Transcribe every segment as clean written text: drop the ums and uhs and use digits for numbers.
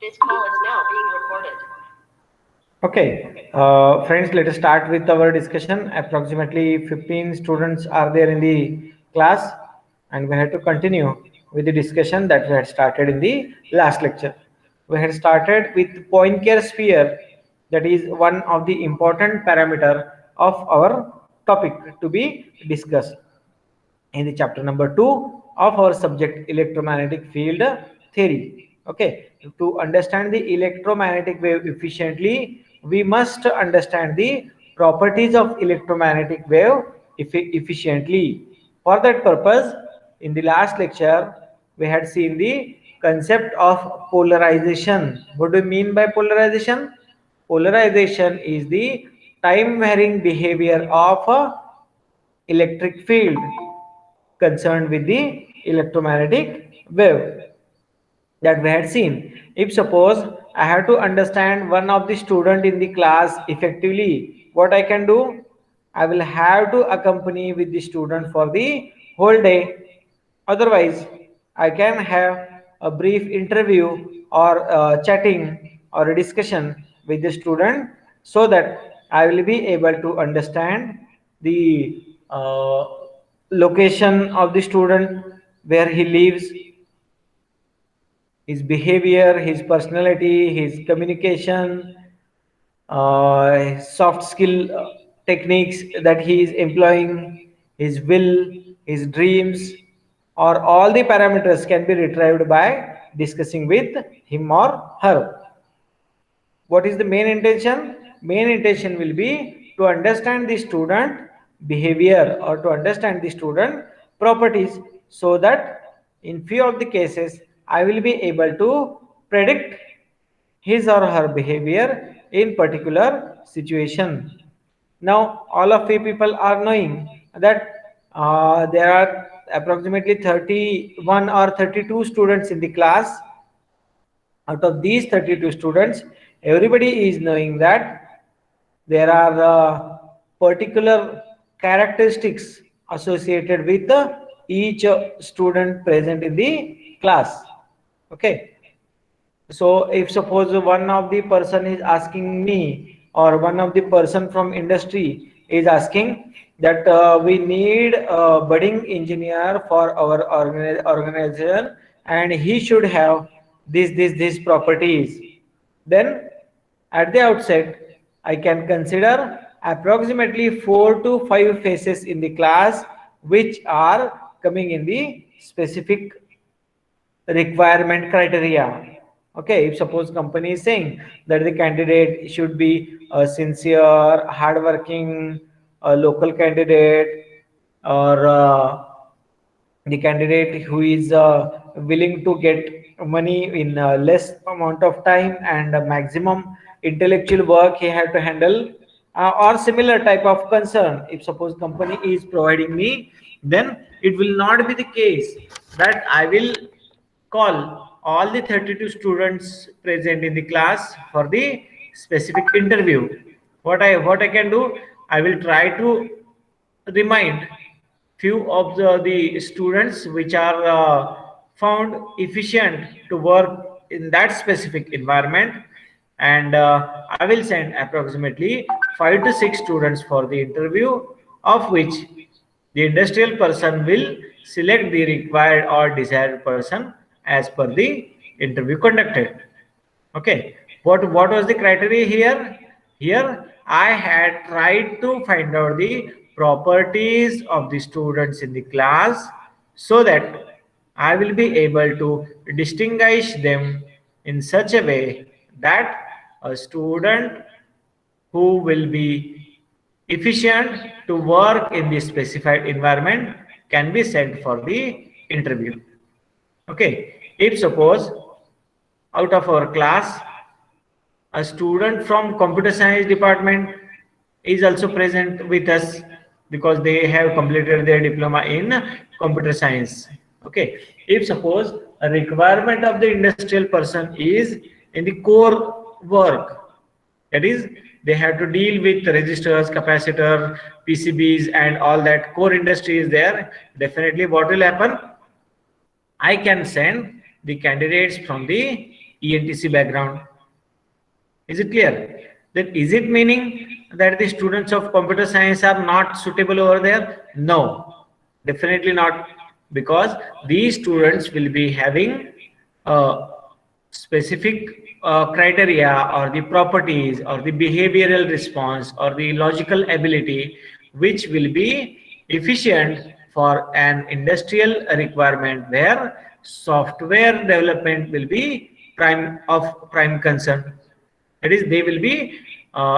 This call is now being recorded. Okay, friends, let us start with our discussion. Approximately 15 students are there in the class, and we have to continue with the discussion that we had started in the last lecture. We had started with Poincare sphere, that is one of the important parameter of our topic to be discussed in the chapter number 2 of our subject electromagnetic field theory. Okay, to understand the electromagnetic wave efficiently, we must understand the properties of electromagnetic wave efficiently. For that purpose, in the last lecture we had seen the concept of polarization. What do you mean by polarization? Polarization is the time varying behavior of a electric field concerned with the electromagnetic wave that we had seen. If suppose I have to understand one of the student in the class effectively, what I can do? I will have to accompany with the student for the whole day. Otherwise, I can have a brief interview or chatting or a discussion with the student so that I will be able to understand the location of the student, where he lives, his behavior, his personality, his communication, his soft skill techniques that he is employing, his will, his dreams, or all the parameters can be retrieved by discussing with him or her. What is the main intention? Main intention will be to understand the student behavior or to understand the student properties, so that in few of the cases I will be able to predict his or her behavior in particular situation. Now all of you people are knowing that there are approximately 31 or 32 students in the class. Out of these 32 students, everybody is knowing that there are particular characteristics associated with each student present in the class. Okay, so if suppose one of the person is asking me, or one of the person from industry is asking that we need a budding engineer for our organization, and he should have this properties, then at the outset I can consider approximately 4 to 5 phases in the class which are coming in the specific requirement criteria. Okay, if suppose company is saying that the candidate should be a sincere, hardworking, a local candidate, or the candidate who is willing to get money in less amount of time and maximum intellectual work he had to handle, or similar type of concern, if suppose company is providing me, then it will not be the case that I will call all the 32 students present in the class for the specific interview. What I can do, I will try to remind few of the students which are found efficient to work in that specific environment, and I will send approximately 5 to 6 students for the interview, of which the industrial person will select the required or desired person as per the interview conducted. Okay, what was the criteria here? Here I had tried to find out the properties of the students in the class, so that I will be able to distinguish them in such a way that a student who will be efficient to work in the specified environment can be sent for the interview. Okay, if suppose out of our class a student from computer science department is also present with us, because they have completed their diploma in computer science. Okay, if suppose a requirement of the industrial person is in the core work, that is they have to deal with resistors, capacitor, PCBs, and all that core industry is there, definitely what will happen, I can send the candidates from the ENTC background. Is it clear? Then is it meaning that the students of computer science are not suitable over there? No, definitely not, because these students will be having specific criteria or the properties or the behavioral response or the logical ability which will be efficient for an industrial requirement where software development will be prime concern. That is, they will be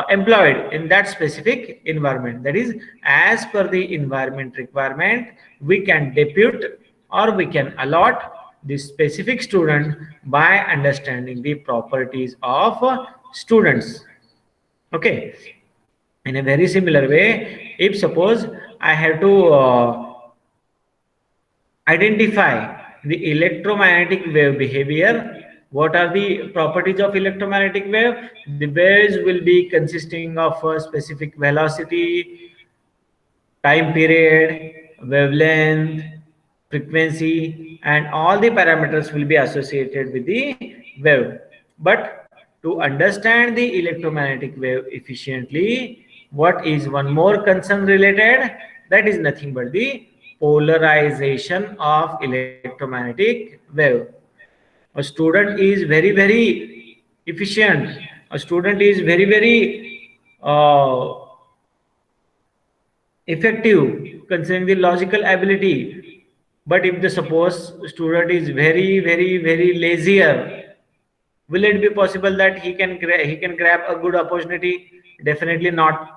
employed in that specific environment. That is, as per the environment requirement, we can depute or we can allot the specific student by understanding the properties of students. Okay. In a very similar way, if suppose I have to identify the electromagnetic wave behavior. What are the properties of electromagnetic wave? The waves will be consisting of a specific velocity, time period, wavelength, frequency, and all the parameters will be associated with the wave. But to understand the electromagnetic wave efficiently, what is one more concern related? That is nothing but the polarization of electromagnetic wave. A student is very efficient. A student is very effective concerning the logical ability, but if the suppose student is very lazier, will it be possible that he can grab a good opportunity? Definitely not.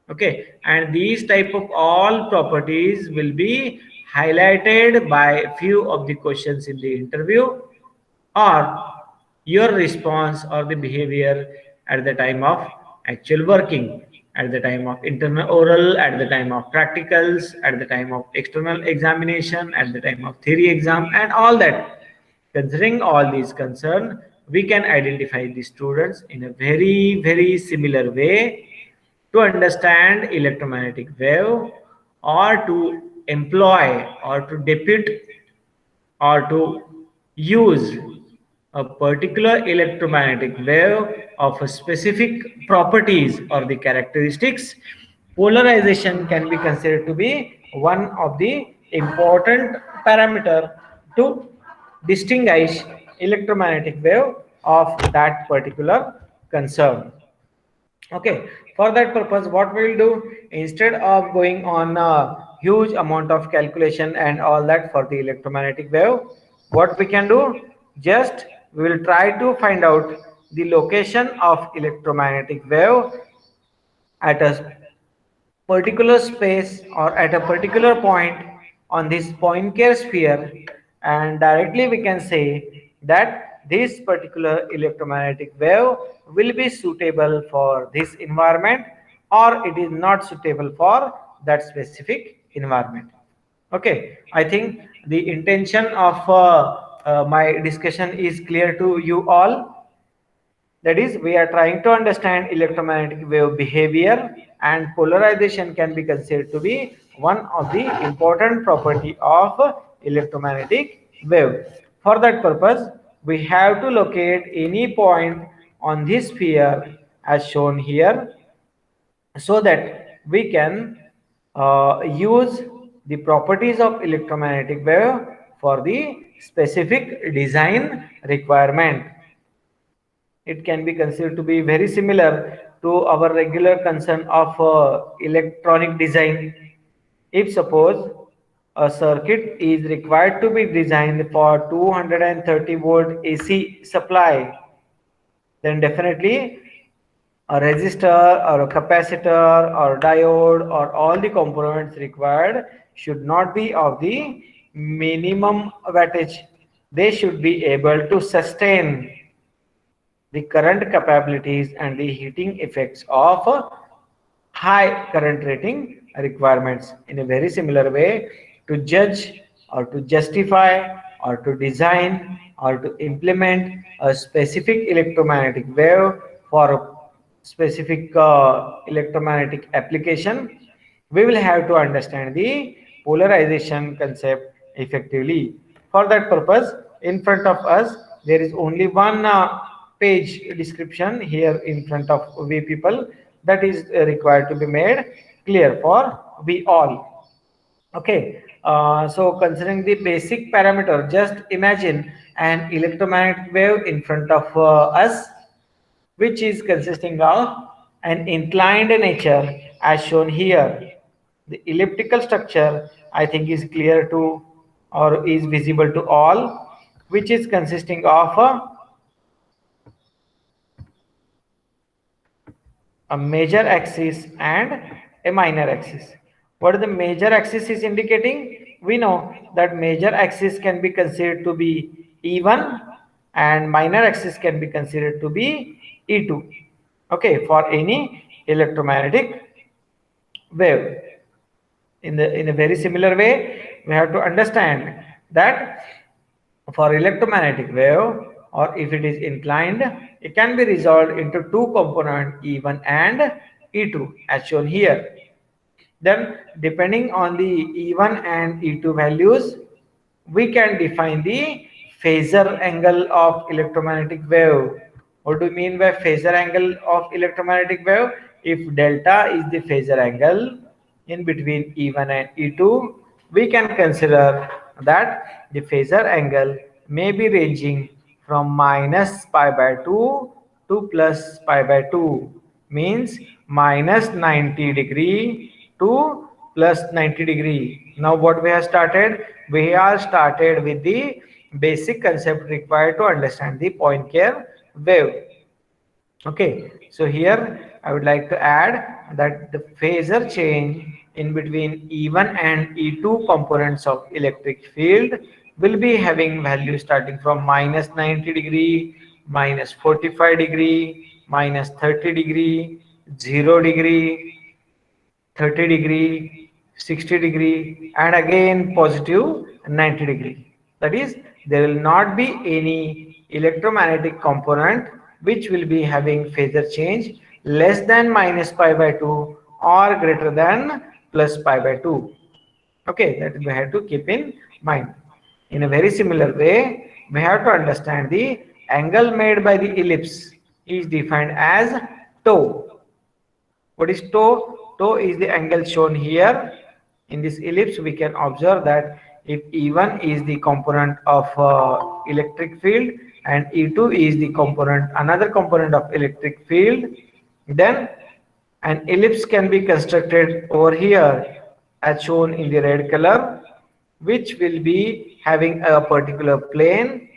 Okay, and these type of all properties will be highlighted by few of the questions in the interview, or your response or the behavior at the time of actual working, at the time of internal oral, at the time of practicals, at the time of external examination, at the time of theory exam, and all that. Considering all these concerns, we can identify the students in a very similar way to understand electromagnetic wave, or to employ or to depute or to use a particular electromagnetic wave of a specific properties or the characteristics. Polarization can be considered to be one of the important parameter to distinguish electromagnetic wave of that particular concern. Okay, for that purpose, what we will do, instead of going on a huge amount of calculation and all that for the electromagnetic wave, what we can do, just we will try to find out the location of electromagnetic wave at a particular space or at a particular point on this Poincare sphere, and directly we can say that this particular electromagnetic wave will be suitable for this environment, or it is not suitable for that specific environment. Okay, I think the intention of my discussion is clear to you all. That is, we are trying to understand electromagnetic wave behavior, and polarization can be considered to be one of the important property of electromagnetic wave. For that purpose, we have to locate any point on this sphere as shown here, so that we can use the properties of electromagnetic wave for the specific design requirement. It can be considered to be very similar to our regular concern of electronic design. If suppose a circuit is required to be designed for 230 volt AC supply, then definitely a resistor or a capacitor or diode or all the components required should not be of the minimum wattage. They should be able to sustain the current capabilities and the heating effects of high current rating requirements. In a very similar way, to judge or to justify or to design or to implement a specific electromagnetic wave for a specific electromagnetic application, we will have to understand the polarization concept effectively. For that purpose, in front of us, there is only one page description here in front of we people, that is required to be made clear for we all. Okay, so considering the basic parameter, just imagine an electromagnetic wave in front of us, which is consisting of an inclined nature as shown here. The elliptical structure, I think, is clear to or is visible to all, which is consisting of a major axis and a minor axis. What the major axis is indicating? We know that major axis can be considered to be E1 and minor axis can be considered to be E2. Okay, for any electromagnetic wave. In a very similar way, we have to understand that for electromagnetic wave, or if it is inclined, it can be resolved into two components, E1 and E2 as shown here. Then depending on the E1 and E2 values, we can define the phasor angle of electromagnetic wave. What do you mean by phasor angle of electromagnetic wave? If delta is the phasor angle in between E1 and E2, we can consider that the phasor angle may be ranging from minus pi by 2 to plus pi by 2, means minus 90 degree to plus 90 degree. Now what we have started? We have started with the basic concept required to understand the Poincare wave. Okay, so here I would like to add that the phasor change in between E1 and E2 components of electric field will be having value starting from minus 90 degree, minus 45 degree, minus 30 degree, 0 degree, 30 degree, 60 degree, and again positive 90 degree. That is, there will not be any electromagnetic component which will be having phasor change less than minus pi by 2 or greater than plus pi by 2. Okay, that we have to keep in mind. In a very similar way, we have to understand the angle made by the ellipse is defined as tau. What is tau? Tau is the angle shown here. In this ellipse, we can observe that if E1 is the component of electric field and E2 is the component, another component of electric field, then an ellipse can be constructed over here as shown in the red color, which will be having a particular plane,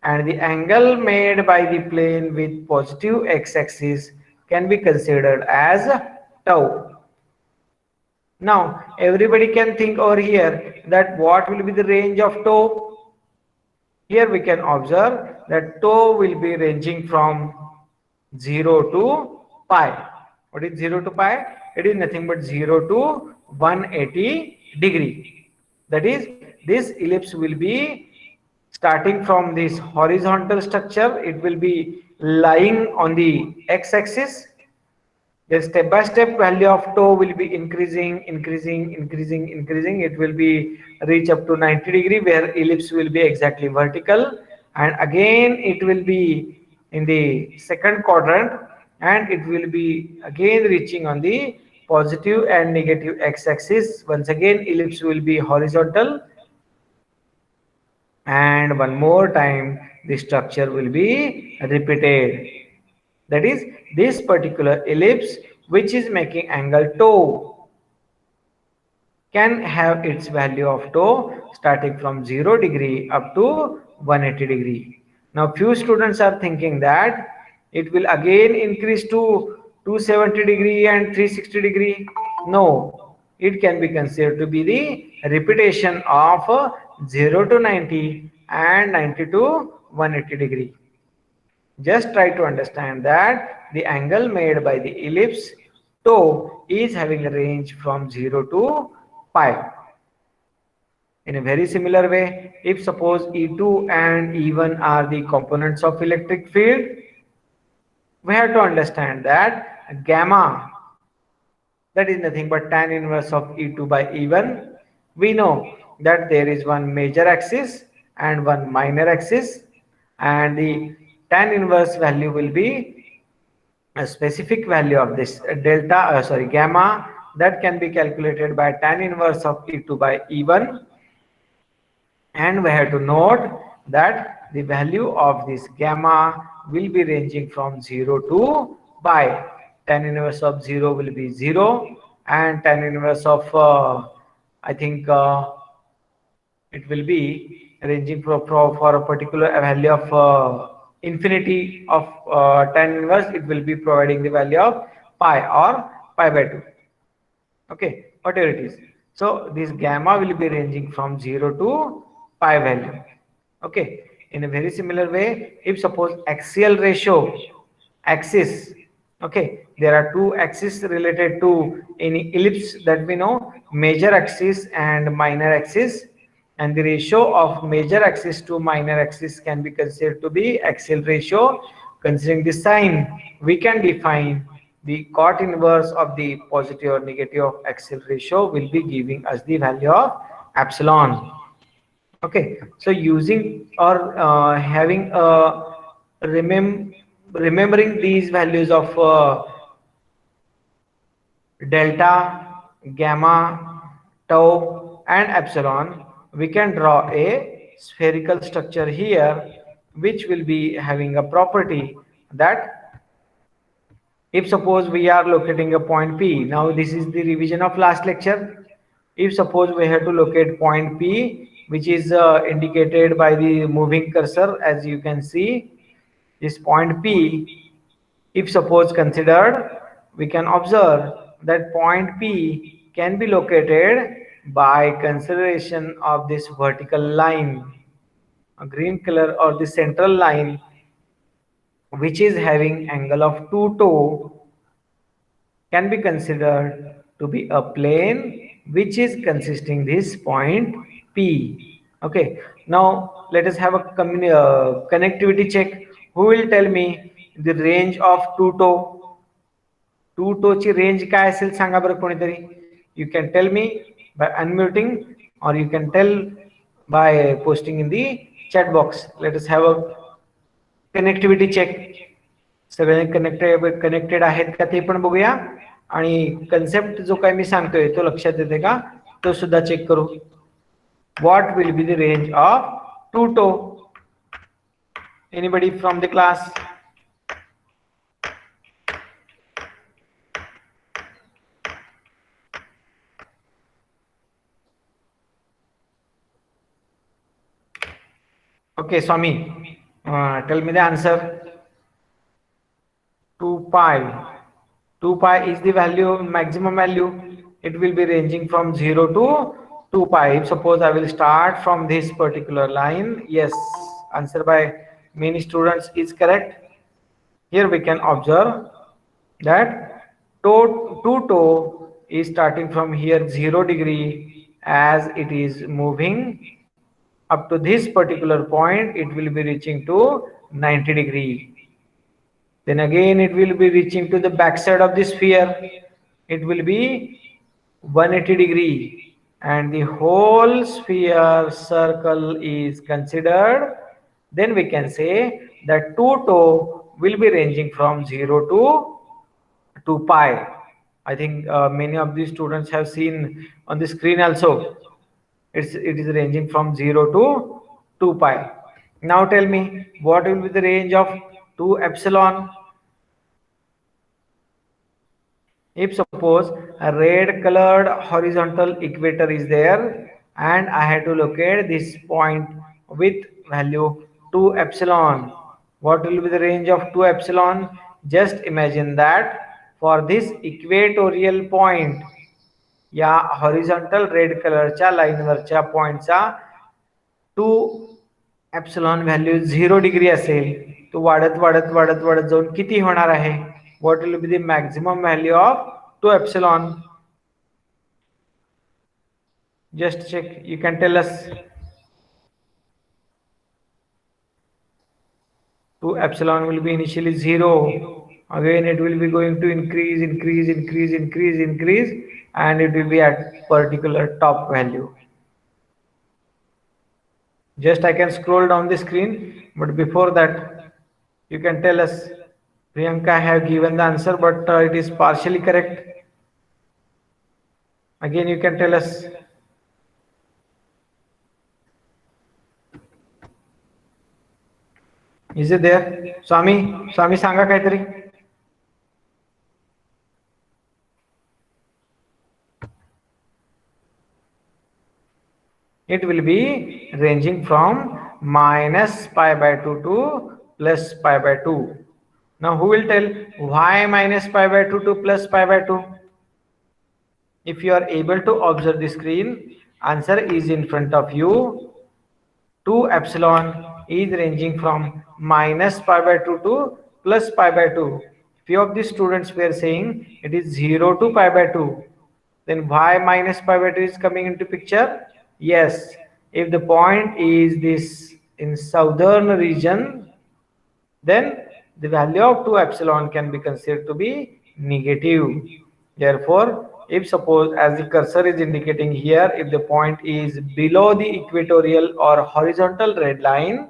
and the angle made by the plane with positive x-axis can be considered as tau. Now everybody can think over here that what will be the range of tau. Here we can observe that tau will be ranging from 0 to pi. What is 0 to pi? It is nothing but 0 to 180 degree. That is, this ellipse will be starting from this horizontal structure. It will be lying on the x-axis. The step-by-step value of tau will be increasing. It will be reach up to 90 degree, where ellipse will be exactly vertical, and again it will be in the second quadrant, and it will be again reaching on the positive and negative x-axis. Once again ellipse will be horizontal, and one more time the structure will be repeated. That is, this particular ellipse which is making angle tau can have its value of tau starting from 0 degree up to 180 degree. Now few students are thinking that it will again increase to 270 degree and 360 degree. No, it can be considered to be the repetition of 0 to 90 and 90 to 180 degree. Just try to understand that the angle made by the ellipse tau is having a range from 0 to pi. In a very similar way, if suppose E2 and E1 are the components of electric field, we have to understand that gamma, that is nothing but tan inverse of E2 by E1. We know that there is one major axis and one minor axis. and the tan inverse value will be a specific value of this gamma, that can be calculated by tan inverse of E2 by E1. And we have to note that the value of this gamma will be ranging from 0 to pi. Tan inverse of 0 will be 0, and tan inverse of I think it will be ranging for a particular value of infinity of tan inverse, it will be providing the value of pi or pi by 2. Okay, whatever it is. So this gamma will be ranging from 0 to pi value. Okay, in a very similar way, if suppose axial ratio axis, okay, there are two axes related to any ellipse that we know, major axis and minor axis, and the ratio of major axis to minor axis can be considered to be axial ratio. Considering the sign, we can define the cot inverse of the positive or negative of axial ratio will be giving us the value of epsilon. Okay, so using or having remembering these values of delta, gamma, tau and epsilon, we can draw a spherical structure here which will be having a property that if suppose we are locating a point P, now this is the revision of last lecture. If suppose we have to locate point P, which is indicated by the moving cursor, as you can see, this point P, if suppose considered, we can observe that point P can be located by consideration of this vertical line, a green color, or the central line, which is having angle of 2 tau, can be considered to be a plane which is consisting this point P. Okay, now let us have a connectivity check. Who will tell me the range of 2 tau? 2 tau ची range काय असेल सांगा बरं कोणीतरी. You can tell me by unmuting, or you can tell by posting in the chat box. Let us have a connectivity check. सगळे connected आहेत का ते पण बघूया, आणि कन्सेप्ट जो काही मी सांगतोय तो लक्षात येते का तो सुद्धा चेक करू. What will be the range of 2 tau? Anybody from the class? Okay, Swami, tell me the answer. 2 pi. 2 pi is the value, maximum value. It will be ranging from 0 to 2 pi. If suppose I will start from this particular line, yes, answer by many students is correct. Here we can observe that 2 tau is starting from here 0 degree, as it is moving up to this particular point, it will be reaching to 90 degree. Then again it will be reaching to the backside of the sphere. It will be 180 degree, and the whole sphere circle is considered. Then we can say that 2 tau will be ranging from 0 to 2 pi. I think many of these students have seen on the screen also. It is ranging from 0 to 2 pi. Now tell me, what will be the range of 2 epsilon? If suppose a red colored horizontal equator is there, and I had to locate this point with value 2 epsilon, what will be the range of 2 epsilon? Just imagine that for this equatorial point, या horizontal red कलरच्या लाईनवरच्या पॉइंटचा 2 epsilon value 0 degree असेल, तो वाढत वाढत वाढत वाढत जाऊन किती होणार आहे? What will be the maximum value of 2 epsilon? Just check, you can tell us. 2 epsilon will be initially 0. Again it will be going to increase, and it will be at particular top value. Just I can scroll down the screen. But before that, you can tell us. Priyanka have given the answer, but it is partially correct. Again, you can tell us. Is it there? Swami सांगा काहीतरी. It will be ranging from minus pi by 2 to plus pi by 2. Now, who will tell why minus pi by 2 to plus pi by 2? If you are able to observe the screen, answer is in front of you. 2 epsilon is ranging from minus pi by 2 to plus pi by 2. Few of the students were saying it is 0 to pi by 2. Then why minus pi by 2 is coming into picture? Yes, if the point is this in southern region, then the value of 2 epsilon can be considered to be negative. Therefore, if suppose as the cursor is indicating here, if the point is below the equatorial or horizontal red line,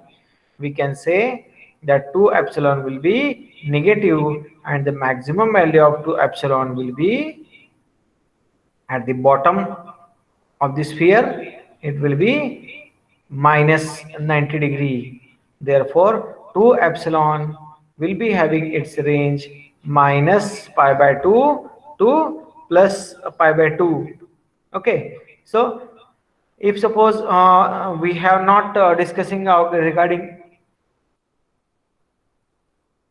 we can say that 2 epsilon will be negative and the maximum value of 2 epsilon will be at the bottom of the sphere. It will be minus 90 degree. Therefore, 2 epsilon will be having its range minus pi by 2 to plus pi by 2. Okay, so if suppose we have not discussing regarding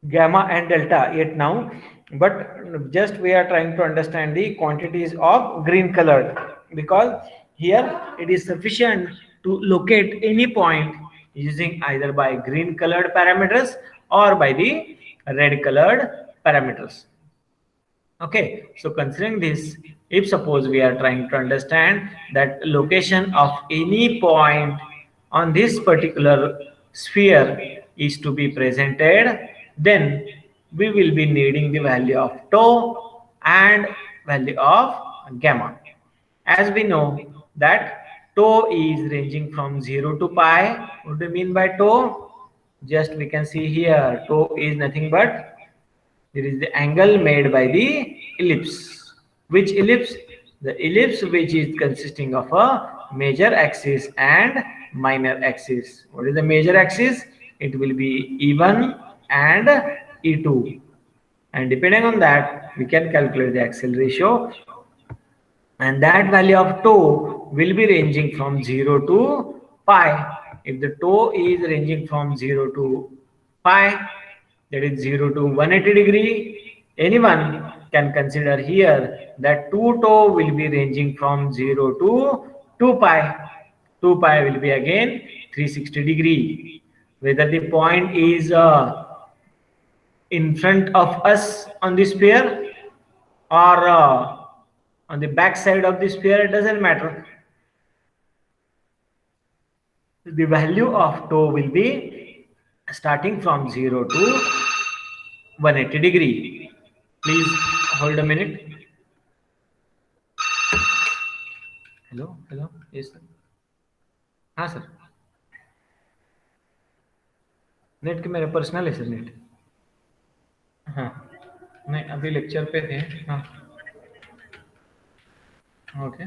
gamma and delta yet now, but just we are trying to understand the quantities of green colored, because here it is sufficient to locate any point using either by green colored parameters or by the red colored parameters. Okay, so considering this, if suppose we are trying to understand that location of any point on this particular sphere is to be presented, then we will be needing the value of tau and value of gamma. As we know that tau is ranging from 0 to pi. What do you mean by tau? Just we can see here, tau is nothing but there is the angle made by the ellipse. Which ellipse? The ellipse which is consisting of a major axis and minor axis. What is the major axis? It will be E1 and E2. And depending on that, we can calculate the axial ratio. And that value of tau will be ranging from 0 to pi. If the tau is ranging from 0 to pi, that is 0 to 180 degree, anyone can consider here that 2 tau will be ranging from 0 to 2 pi. 2 pi will be again 360 degree. Whether the point is in front of us on the sphere or on the back side of the sphere, it doesn't matter. The value of tau will be starting from 0 to 180 degree. Please hold a minute. Hello, yes sir. हाँ sir, net के मेरा personal है sir net. हाँ नहीं, अभी lecture पे थे. हाँ ओके.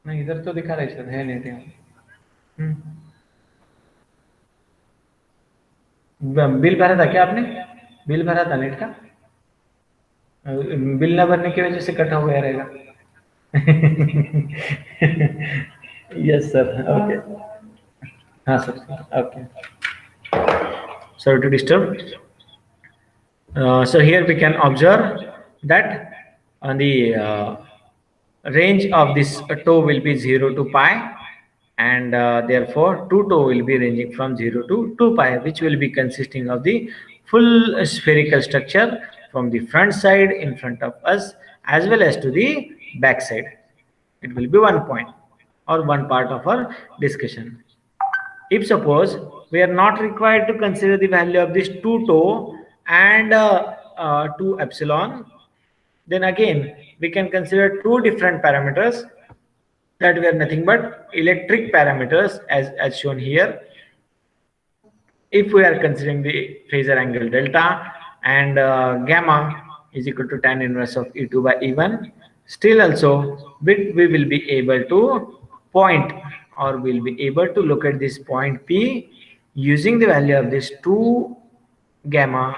नहीं, इधर तो दिखा रहा है सर, है नेट यहाँ. बिल भरा था क्या आपने? बिल भरा था नेट का? बिल ना भरने की वजह से कटा हुआ रहेगा. Yes sir, okay. हाँ sir, okay. Sorry to disturb. So here we can observe that on the range of this tau will be 0 to pi, and therefore 2 tau will be ranging from 0 to 2 pi, which will be consisting of the full spherical structure from the front side in front of us as well as to the back side. It will be one point or one part of our discussion. If suppose we are not required to consider the value of this 2 tau and 2 epsilon, then again we can consider two different parameters that were nothing but electric parameters as shown here. if we are considering the phasor angle delta and gamma is equal to tan inverse of E2 by E1, still also we will be able to point, or will be able to locate this point P using the value of this 2 gamma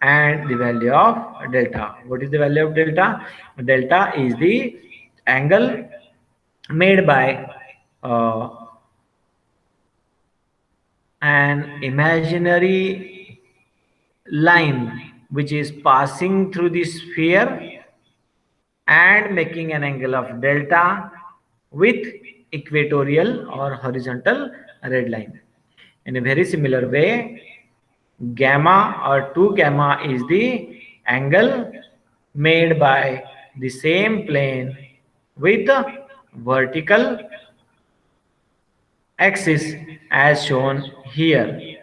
and the value of delta. What is the value of delta? Delta is the angle made by uh, an imaginary line which is passing through the sphere and making an angle of delta with equatorial or horizontal red line. In a very similar way, gamma or 2 gamma is the angle made by the same plane with the vertical axis as shown here.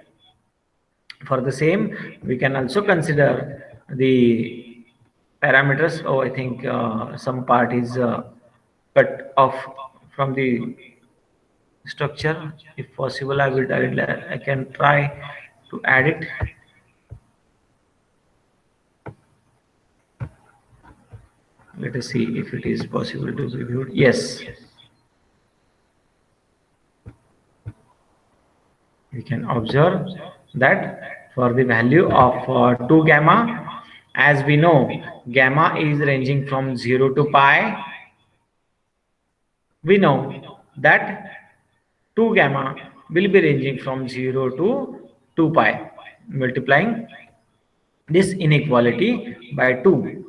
For the same, we can also consider the parameters. Oh, I think some part is cut off from the structure. If possible, I can try to add it. Let us see if it is possible to be viewed. Yes, we can observe that for the value of 2 gamma, as we know, gamma is ranging from 0 to pi. We know that 2 gamma will be ranging from 0 to 2 pi, multiplying this inequality by 2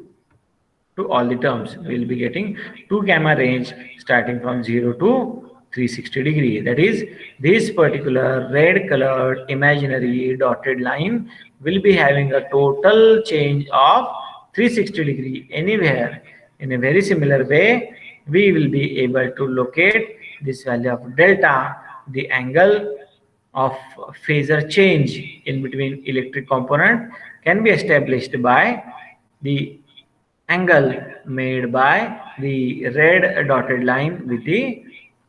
to all the terms. We will be getting 2 gamma range starting from 0 to 360 degree. That is, this particular red colored imaginary dotted line will be having a total change of 360 degree anywhere. In a very similar way, we will be able to locate this value of delta, the angle of phasor change in between electric component, can be established by the angle made by the red dotted line with the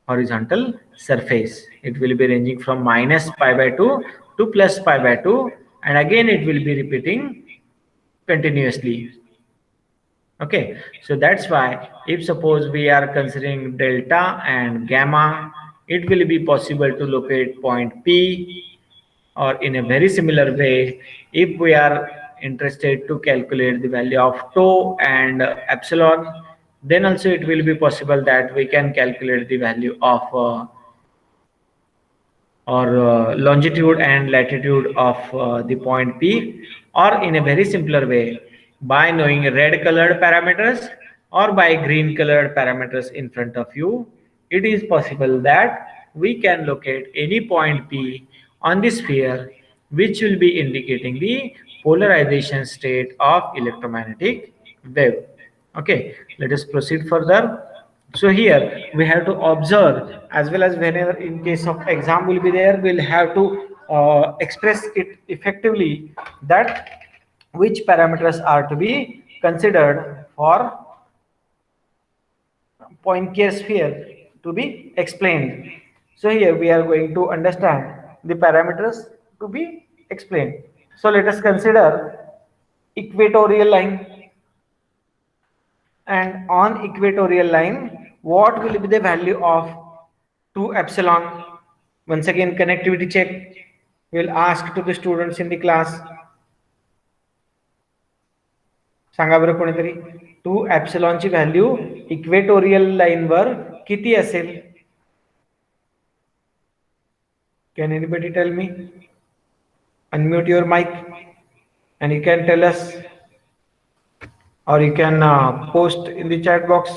horizontal surface. It will be ranging from minus pi by 2 to plus pi by 2, and again it will be repeating continuously. Okay, so that's why if suppose we are considering delta and gamma, it will be possible to locate point P. Or in a very similar way, if we are interested to calculate the value of tau and epsilon, then also it will be possible that we can calculate the value of longitude and latitude of the point P, or in a very simpler way, by knowing red colored parameters or by green colored parameters in front of you, it is possible that we can locate any point P on the sphere which will be indicating the polarization state of electromagnetic wave. Okay, let us proceed further. So here we have to observe, as well as whenever in case of exam will be there, we'll have to express it effectively, that which parameters are to be considered for Poincare sphere to be explained. So here we are going to understand the parameters to be explained. So let us consider equatorial line. And on equatorial line, what will be the value of 2 epsilon? Once again, connectivity check. We will ask to the students in the class. सांगा बरं कोणीतरी 2 epsilon ची value equatorial line वर किती असेल? Can anybody tell me? Unmute your mic and you can tell us, or you can post in the chat box.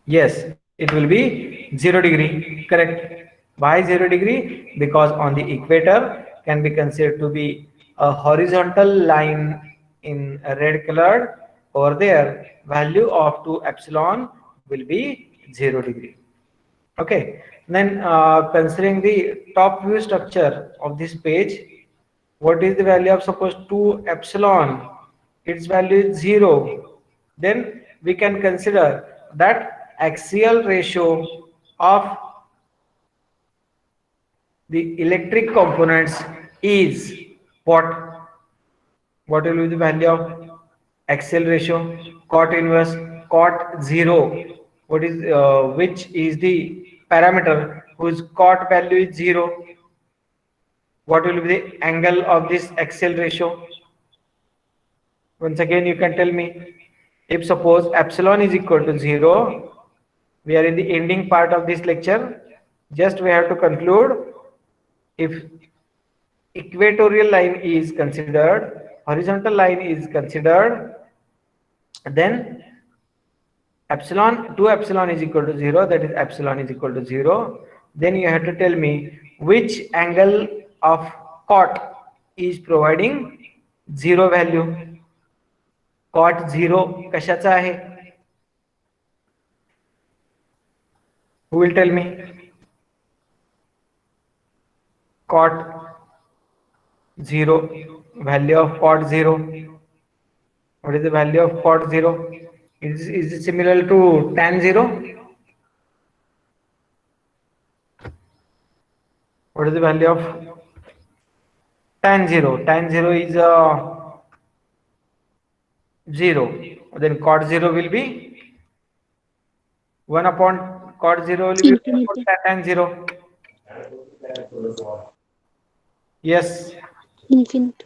Yes, it will be 0 degree, correct. Why 0 degree? Because on the equator can be considered to be a horizontal line in red colored. Over there, value of 2 epsilon will be 0 degree. Okay, then considering the top view structure of this page, what is the value of suppose 2 epsilon? Its value is 0. Then we can consider that axial ratio of the electric components is what? What will be the value of axial ratio? Cot inverse, cot 0. What is which is the parameter whose cot value is 0? What will be the angle of this axial ratio? Once again, you can tell me. If suppose epsilon is equal to 0, we are in the ending part of this lecture. Just we have to conclude. If equatorial line is considered, horizontal line is considered, then epsilon 2 epsilon is equal to 0, that is epsilon is equal to 0. Then you have to tell me which angle of cot is providing 0 value. Cot 0 कशाचा आहे? Who will tell me? Cot 0, value of cot 0. What is the value of cot 0? Is it similar to tan 0? What is the value of tan 0? Tan 0 is 0. Then cot 0 will be 1 upon cot 0 will be 1 upon tan 0. Yes. Infinite.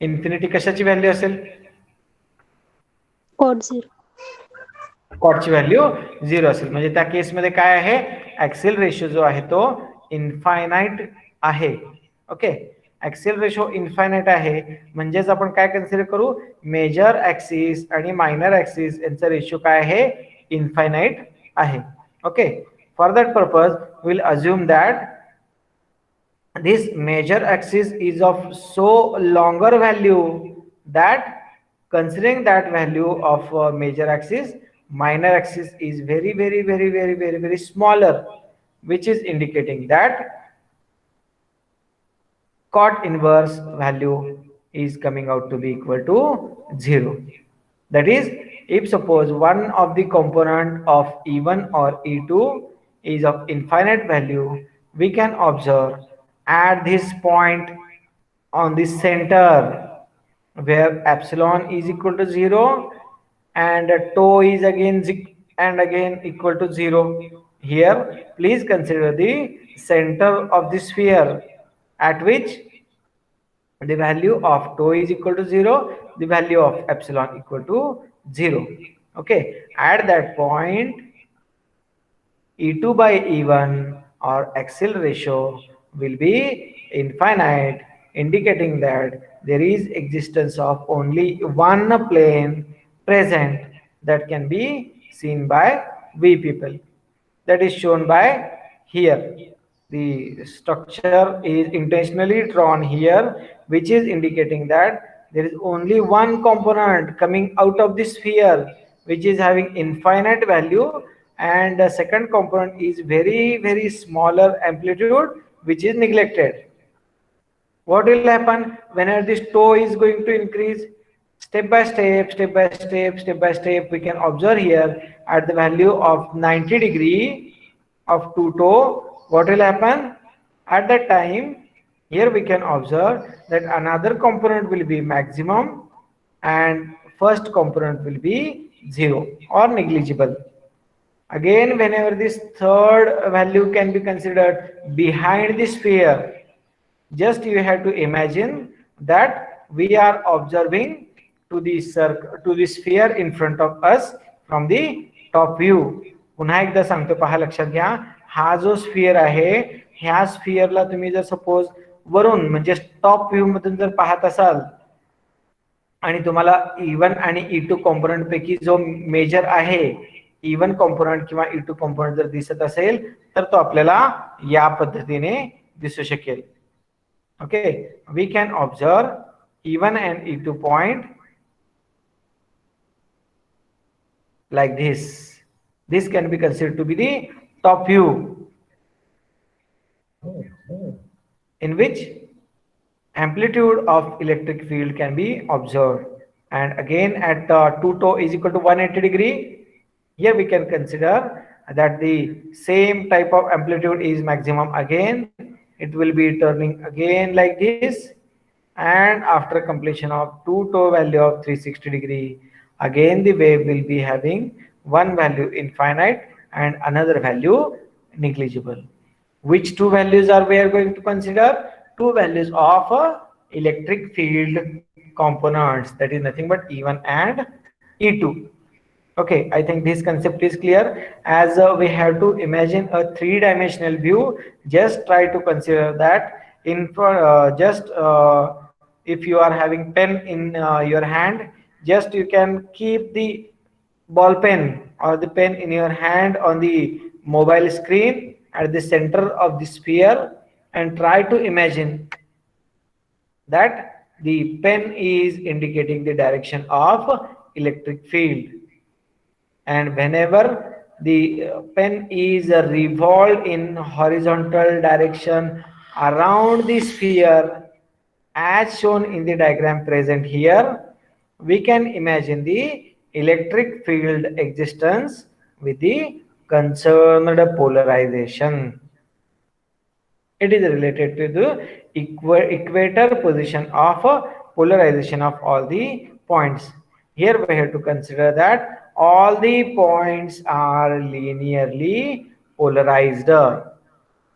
Infinity कशाची value असेल? Cot 0. कॉटची value 0 असेल. म्हणजे त्या केसमध्ये काय आहे? Axial ratio जो आहे तो इन्फायनाइट आहे. ओके, ऍक्सिल रेशो इन्फायनाइट आहे म्हणजेच आपण काय कन्सिडर करू? मेजर ऍक्सिस आणि मायनर ऍक्सिस यांचा रेशो काय आहे? इन्फायनाइट आहे. Okay, for that purpose will assume that this major axis is of so longer value that considering that value of major axis, minor axis is very smaller, which is indicating that cot inverse value is coming out to be equal to 0. That is, if suppose one of the component of E1 or E2 is of infinite value, we can observe at this point on the center where epsilon is equal to 0 and tau is again equal to 0. Here please consider the center of the sphere at which the value of tau is equal to 0, the value of epsilon equal to 0. Okay, at that point E2 by E1 or axial ratio will be infinite, indicating that there is existence of only one plane present that can be seen by we people. That is shown by here. The structure is intentionally drawn here, which is indicating that there is only one component coming out of the sphere which is having infinite value, and the second component is very smaller amplitude which is neglected. What will happen whenever this tau is going to increase? Step by step we can observe here at the value of 90 degree of 2 tau. What will happen at that time? Here we can observe that another component will be maximum and first component will be 0 or negligible. Again, whenever this third value can be considered behind the sphere, just you have to imagine that we are observing to the circle, to the sphere in front of us from the top view. पुन्हा एकदा सांगतो, पहा, लक्षात घ्या, हा जो sphere आहे, ह्या स्फिअरला तुम्ही जर सपोज वरून म्हणजे टॉप व्ह्यू मधून जर पाहत असाल आणि तुम्हाला E1 आणि E2 कॉम्पोनंट पैकी जो मेजर आहे, E1 कॉम्पोनंट किंवा E2 कॉम्पोनंट जर दिसत असेल तर तो आपल्याला या पद्धतीने दिसू शकेल. Okay, we can observe E1 and E2 point like this. This can be considered to be the top view in which amplitude of electric field can be observed. And again at 2 tau is equal to 180 degree, Here we can consider that the same type of amplitude is maximum again. It will be turning again like this, and after completion of two toe value of 360-degree, again the wave will be having one value infinite and another value negligible. Which two values are we are going to consider? Two values of electric field components, that is nothing but E1 and E2. Okay, I think this concept is clear. As we have to imagine a three-dimensional view, just try to consider that in just if you are having pen in your hand, just you can keep the ball pen or the pen in your hand on the mobile screen at the center of the sphere, and try to imagine that the pen is indicating the direction of electric field, and whenever the pen is revolved in horizontal direction around the sphere as shown in the diagram present here, we can imagine the electric field existence with the concerned polarization. It is related to the equator position of polarization of all the points. Here we have to consider that all the points are linearly polarized.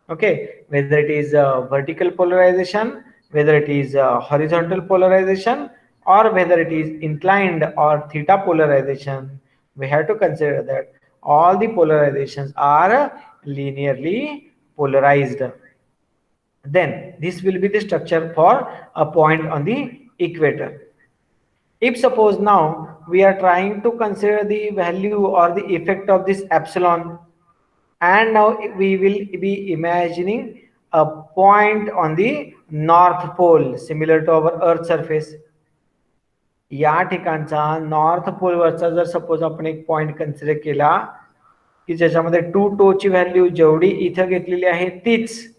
Okay, whether it is vertical polarization, whether it is horizontal polarization, or whether it is inclined or theta polarization, we have to consider that all the polarizations are linearly polarized. Then this will be the structure for a point on the equator. If suppose now we are trying to consider the value or the effect of this epsilon, and now we will be imagining a point on the north pole similar to our earth surface. या ठिकाणचा north pole वरचा जर suppose आपण एक point consider केला की ज्याच्यामध्ये to to ची व्हॅल्यू जेवढी इथं घेतलेली आहे तीच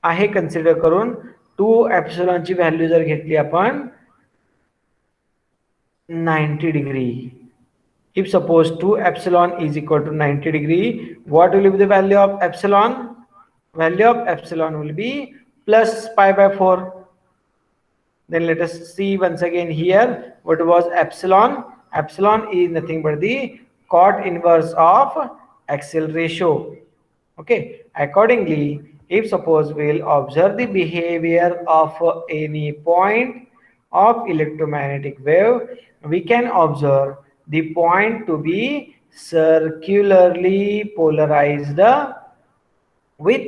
आहे कन्सिडर करून टू एप्सिलॉन ची व्हॅल्यू जर घेतली आपण 90 degree. If suppose 2 epsilon is equal to 90 degree, what will be the value of epsilon? Value of epsilon will be plus pi by 4. Then let us see once again here what was epsilon. Epsilon is nothing but the cot inverse of axial ratio. Okay, accordingly, if suppose we'll observe the behavior of any point of electromagnetic wave, we can observe the point to be circularly polarized with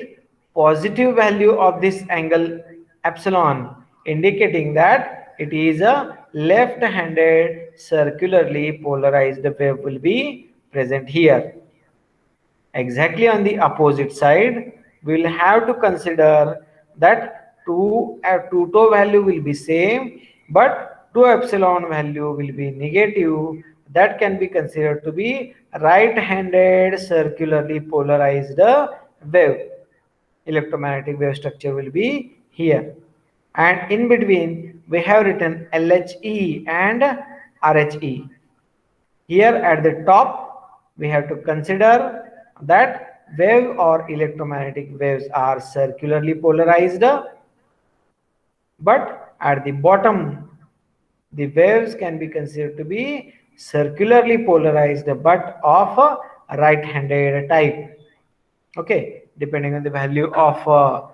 positive value of this angle epsilon, indicating that it is a left-handed circularly polarized wave will be present here. Exactly on the opposite side, we will have to consider that 2 toe value will be same, but 2 epsilon value will be negative. That can be considered to be right-handed circularly polarized wave. Electromagnetic wave structure will be here, and in between we have written LHE and RHE. Here at the top we have to consider that wave or electromagnetic waves are circularly polarized, but at the bottom the waves can be considered to be circularly polarized but of a right-handed type. Okay, depending on the value of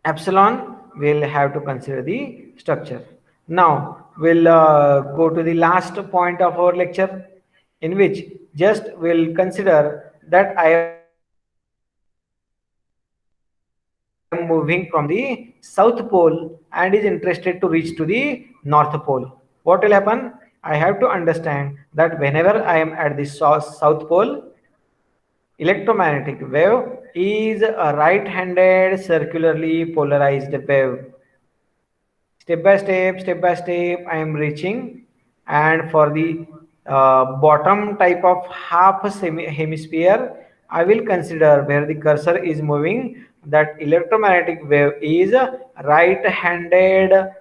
epsilon, we'll have to consider the structure. Now we'll go to the last point of our lecture, in which just we'll consider that I am moving from the south pole and is interested to reach to the north pole. What will happen? I have to understand that whenever I am at the south pole, electromagnetic wave is a right-handed circularly polarized wave. Step by step I am reaching, and for the bottom type of half hemisphere, I will consider where the cursor is moving that electromagnetic wave is a right-handed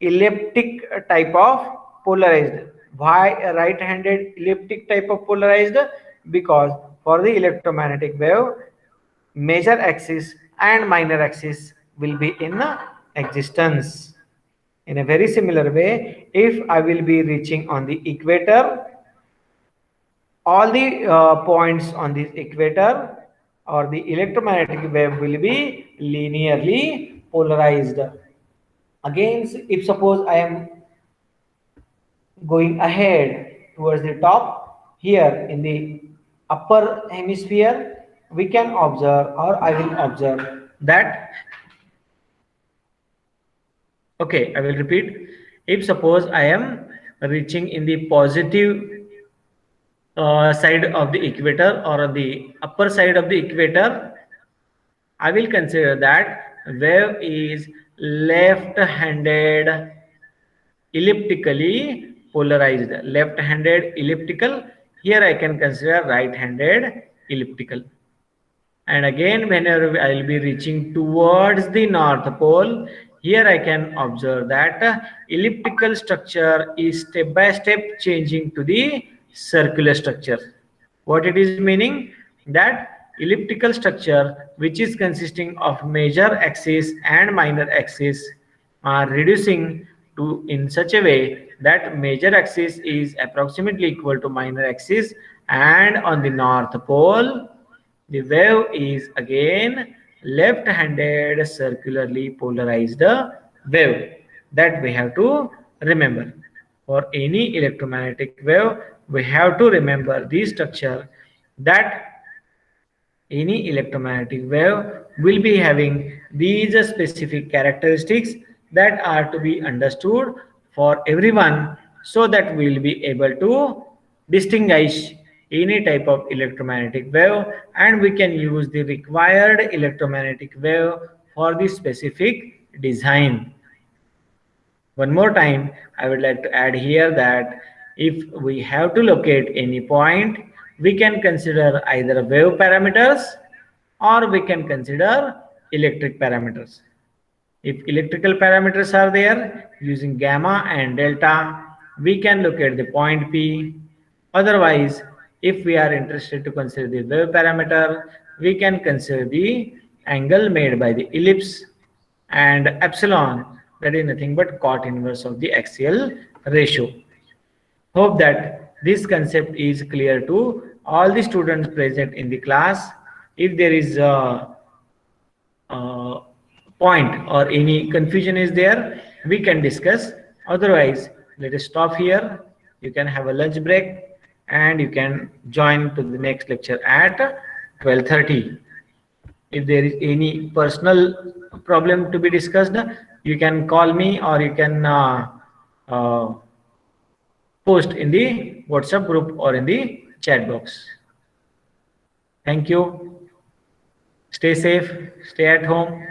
elliptic type of polarized. Why a right-handed elliptic type of polarized? Because for the electromagnetic wave, major axis and minor axis will be in existence. In a very similar way, if I will be reaching on the equator, all the points on this equator or the electromagnetic wave will be linearly polarized. Again, if suppose I am going ahead towards the top, here in the upper hemisphere, we can observe, or I will observe that, okay, I will repeat. If suppose I am reaching in the positive side of the equator or the upper side of the equator, I will consider that wave is left-handed elliptically polarized. Left-handed elliptical. Here I can consider right-handed elliptical. And again, whenever I will be reaching towards the North Pole, here I can observe that elliptical structure is step by step changing to the circular structure. What it is meaning? That elliptical structure, which is consisting of major axis and minor axis, are reducing to in such a way that major axis is approximately equal to minor axis, and on the North Pole the wave is again left-handed circularly polarized wave. That we have to remember. For any electromagnetic wave, we have to remember the structure that any electromagnetic wave will be having these specific characteristics that are to be understood for everyone, so that we will be able to distinguish any type of electromagnetic wave, and we can use the required electromagnetic wave for the specific design. One more time, I would like to add here that if we have to locate any point, we can consider either wave parameters or we can consider electric parameters. If electrical parameters are there, using gamma and delta, we can locate the point P. Otherwise, if we are interested to consider the wave parameter, we can consider the angle made by the ellipse, and epsilon, that is nothing but cot inverse of the axial ratio. Hope that this concept is clear to all the students present in the class. If there is a point or any confusion is there, we can discuss. Otherwise, let us stop here. You can have a lunch break and you can join to the next lecture at 12:30. If there is any personal problem to be discussed, you can call me or you can uh, post in the WhatsApp group or in the chat box. Thank you. Stay safe, stay at home.